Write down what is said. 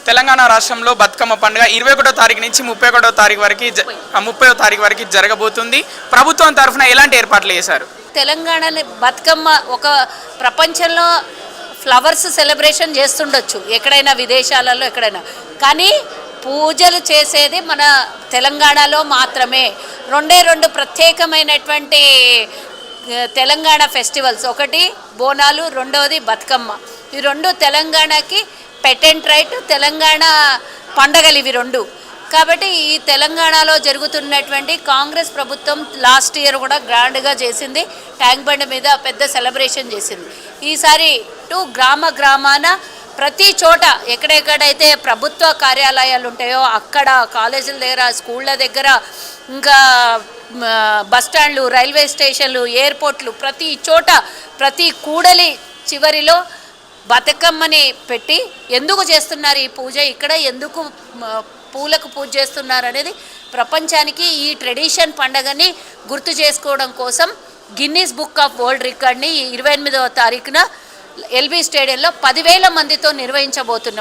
తెలంగాణ రాష్ట్రంలో బతుకమ్మ పండుగ 21వ తారీఖు నుంచి 31వ తారీఖు వరకు 30వ తారీఖు వరకు జరగబోతుంది. ప్రభుత్వం తరఫున ఎలాంటి ఏర్పాట్లు చేశారు? తెలంగాణ బతుకమ్మ ఒక ప్రపంచంలో ఫ్లవర్స్ సెలబ్రేషన్ చేస్తుండొచ్చు, ఎక్కడైనా విదేశాలలో ఎక్కడైనా, కానీ పూజలు చేసేది మన తెలంగాణలో మాత్రమే. రెండు ప్రత్యేకమైనటువంటి తెలంగాణ ఫెస్టివల్స్, ఒకటి బోనాలు, రెండవది బతుకమ్మ. ఈ రెండు తెలంగాణకి పెటెంట్ రైట్, తెలంగాణ పండగలు ఇవి రెండు. కాబట్టి ఈ తెలంగాణలో జరుగుతున్నటువంటి కాంగ్రెస్ ప్రభుత్వం లాస్ట్ ఇయర్ కూడా గ్రాండ్గా చేసింది, ట్యాంక్ బండ్ మీద పెద్ద సెలబ్రేషన్ చేసింది. ఈసారి గ్రామాన ప్రతి చోట ఎక్కడెక్కడైతే ప్రభుత్వ కార్యాలయాలు ఉంటాయో అక్కడ, కాలేజీల దగ్గర, స్కూళ్ళ దగ్గర, ఇంకా బస్టాండ్లు, రైల్వే స్టేషన్లు, ఎయిర్పోర్ట్లు, ప్రతి చోట ప్రతి కూడలి చివరిలో బతుకమ్మని పెట్టి ఎందుకు చేస్తున్నారు ఈ పూజ, ఇక్కడ ఎందుకు పూలకు పూజ చేస్తున్నారు అనేది ప్రపంచానికి ఈ ట్రెడిషన్ పండగని గుర్తు చేసుకోవడం కోసం గిన్నీస్ బుక్ ఆఫ్ వరల్డ్ రికార్డ్ని 28వ తారీఖున ఎల్బీ స్టేడియంలో 10,000 మందితో నిర్వహించబోతున్నాం.